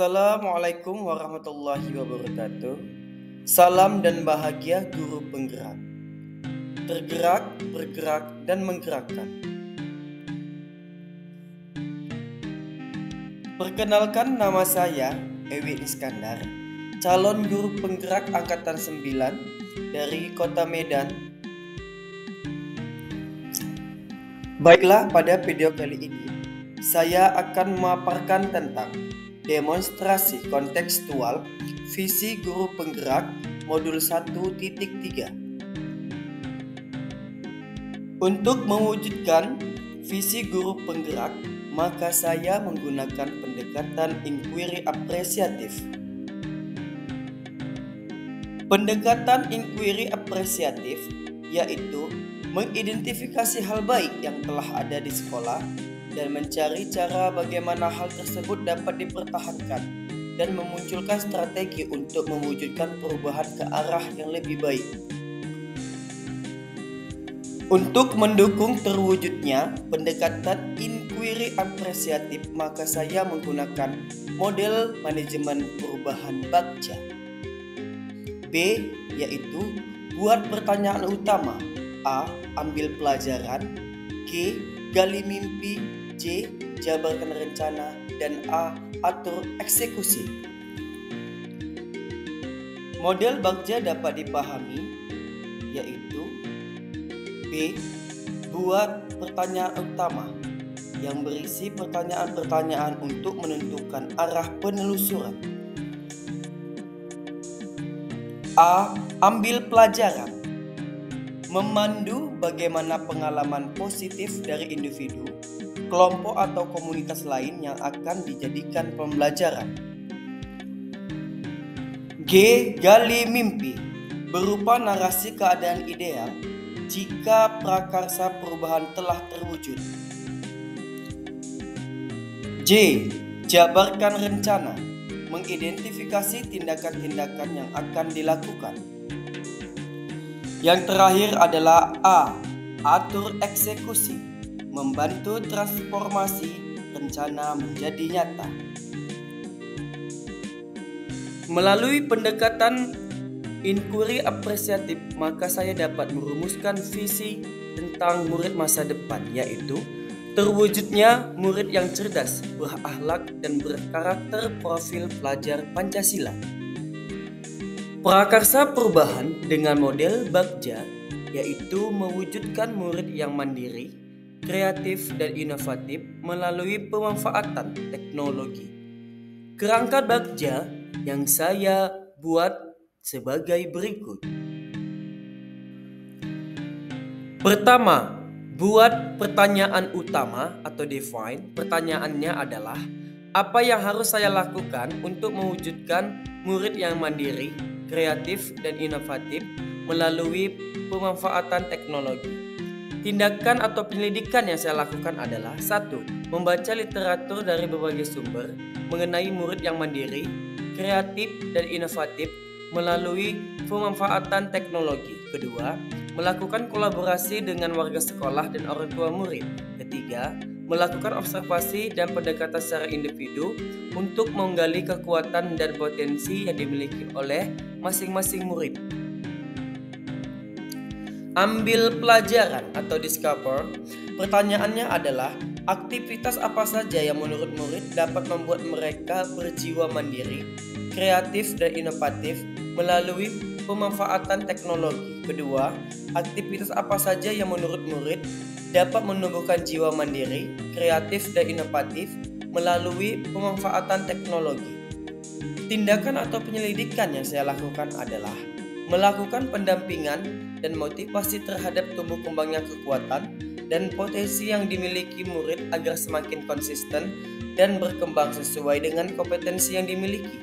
Assalamualaikum warahmatullahi wabarakatuh. Salam dan bahagia guru penggerak. Tergerak, bergerak, dan menggerakkan. Perkenalkan, nama saya Ewi Iskandar, calon guru penggerak angkatan 9 dari Kota Medan. Baiklah, pada video kali ini saya akan memaparkan tentang demonstrasi kontekstual visi guru penggerak modul 1.3. Untuk mewujudkan visi guru penggerak, maka saya menggunakan pendekatan inquiry apresiatif. Pendekatan inquiry apresiatif yaitu mengidentifikasi hal baik yang telah ada di sekolah dan mencari cara bagaimana hal tersebut dapat dipertahankan dan memunculkan strategi untuk mewujudkan perubahan ke arah yang lebih baik. Untuk mendukung terwujudnya pendekatan inquiry apresiatif, maka saya menggunakan model manajemen perubahan Bagja. B yaitu buat pertanyaan utama, A. Ambil pelajaran, G. Gali mimpi, C. Jabarkan rencana, dan A. Atur eksekusi. Model Bagja dapat dipahami yaitu B. Buat pertanyaan utama yang berisi pertanyaan-pertanyaan untuk menentukan arah penelusuran. A. Ambil pelajaran, memandu bagaimana pengalaman positif dari individu, kelompok atau komunitas lain yang akan dijadikan pembelajaran. G. Gali mimpi, berupa narasi keadaan ideal jika prakarsa perubahan telah terwujud. J. Jabarkan rencana, mengidentifikasi tindakan-tindakan yang akan dilakukan. Yang terakhir adalah A. Atur eksekusi, membantu transformasi rencana menjadi nyata. Melalui pendekatan inquiry apresiatif, maka saya dapat merumuskan visi tentang murid masa depan, yaitu terwujudnya murid yang cerdas, berakhlak, dan berkarakter profil pelajar Pancasila. Prakarsa perubahan dengan model Bagja yaitu mewujudkan murid yang mandiri, kreatif, dan inovatif melalui pemanfaatan teknologi. Kerangka Bagja yang saya buat sebagai berikut. Pertama, buat pertanyaan utama atau define. Pertanyaannya adalah, apa yang harus saya lakukan untuk mewujudkan murid yang mandiri, kreatif, dan inovatif melalui pemanfaatan teknologi. Tindakan atau penyelidikan yang saya lakukan adalah 1. Membaca literatur dari berbagai sumber mengenai murid yang mandiri, kreatif, dan inovatif melalui pemanfaatan teknologi. Kedua, melakukan kolaborasi dengan warga sekolah dan orang tua murid. Ketiga, melakukan observasi dan pendekatan secara individu untuk menggali kekuatan dan potensi yang dimiliki oleh masing-masing murid. Ambil pelajaran atau discover. Pertanyaannya adalah, aktivitas apa saja yang menurut murid dapat membuat mereka berjiwa mandiri, kreatif, dan inovatif melalui pemanfaatan teknologi. Kedua, aktivitas apa saja yang menurut murid dapat menumbuhkan jiwa mandiri, kreatif, dan inovatif melalui pemanfaatan teknologi. Tindakan atau penyelidikan yang saya lakukan adalah melakukan pendampingan dan motivasi terhadap tumbuh kembangnya kekuatan dan potensi yang dimiliki murid agar semakin konsisten dan berkembang sesuai dengan kompetensi yang dimiliki.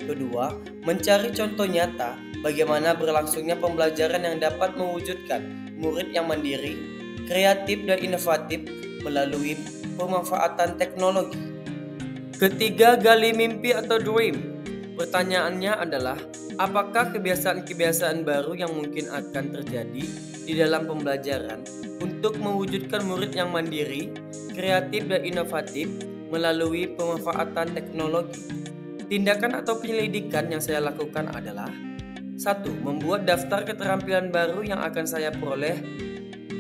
Kedua, mencari contoh nyata bagaimana berlangsungnya pembelajaran yang dapat mewujudkan murid yang mandiri, kreatif, dan inovatif melalui pemanfaatan teknologi. Ketiga, gali mimpi atau dream. Pertanyaannya adalah, apakah kebiasaan-kebiasaan baru yang mungkin akan terjadi di dalam pembelajaran untuk mewujudkan murid yang mandiri, kreatif, dan inovatif melalui pemanfaatan teknologi. Tindakan atau penyelidikan yang saya lakukan adalah: 1. Membuat daftar keterampilan baru yang akan saya peroleh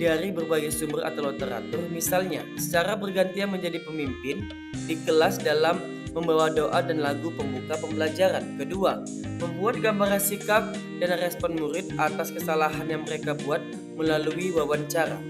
dari berbagai sumber atau literatur, misalnya secara bergantian menjadi pemimpin di kelas dalam membawa doa dan lagu pembuka pembelajaran. Kedua, membuat gambaran sikap dan respon murid atas kesalahan yang mereka buat melalui wawancara.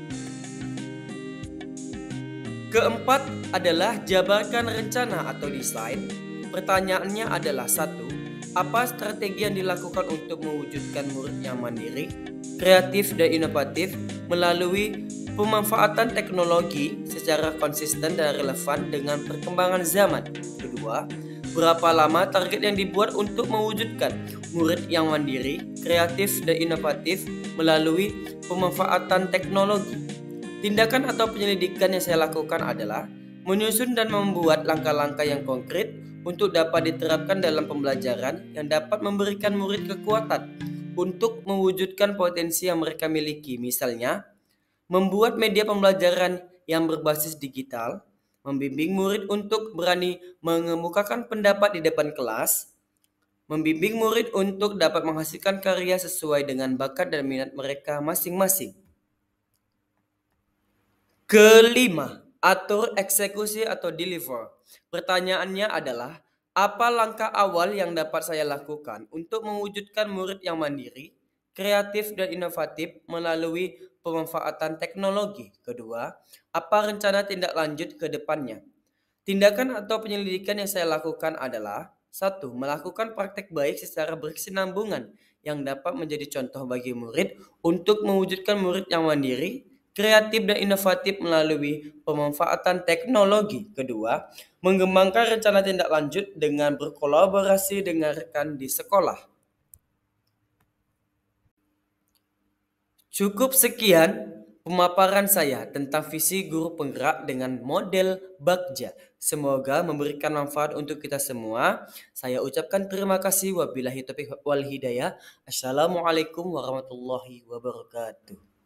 Keempat adalah jabarkan rencana atau desain. Pertanyaannya adalah: 1. Apa strategi yang dilakukan untuk mewujudkan murid yang mandiri, kreatif, dan inovatif melalui pemanfaatan teknologi secara konsisten dan relevan dengan perkembangan zaman? Kedua, berapa lama target yang dibuat untuk mewujudkan murid yang mandiri, kreatif, dan inovatif melalui pemanfaatan teknologi? Tindakan atau penyelidikan yang saya lakukan adalah menyusun dan membuat langkah-langkah yang konkret untuk dapat diterapkan dalam pembelajaran yang dapat memberikan murid kekuatan untuk mewujudkan potensi yang mereka miliki. Misalnya, membuat media pembelajaran yang berbasis digital, membimbing murid untuk berani mengemukakan pendapat di depan kelas, membimbing murid untuk dapat menghasilkan karya sesuai dengan bakat dan minat mereka masing-masing. Kelima, atur eksekusi atau deliver. Pertanyaannya adalah: apa langkah awal yang dapat saya lakukan untuk mewujudkan murid yang mandiri, kreatif, dan inovatif melalui pemanfaatan teknologi? Kedua, apa rencana tindak lanjut ke depannya? Tindakan atau penyelidikan yang saya lakukan adalah: 1. Melakukan praktek baik secara berkesinambungan yang dapat menjadi contoh bagi murid untuk mewujudkan murid yang mandiri, kreatif, dan inovatif melalui pemanfaatan teknologi. Kedua, mengembangkan rencana tindak lanjut dengan berkolaborasi dengan rekan di sekolah. Cukup sekian pemaparan saya tentang visi guru penggerak dengan model Bagja. Semoga memberikan manfaat untuk kita semua. Saya ucapkan terima kasih. Wabillahi taufiq wal hidayah. Assalamualaikum warahmatullahi wabarakatuh.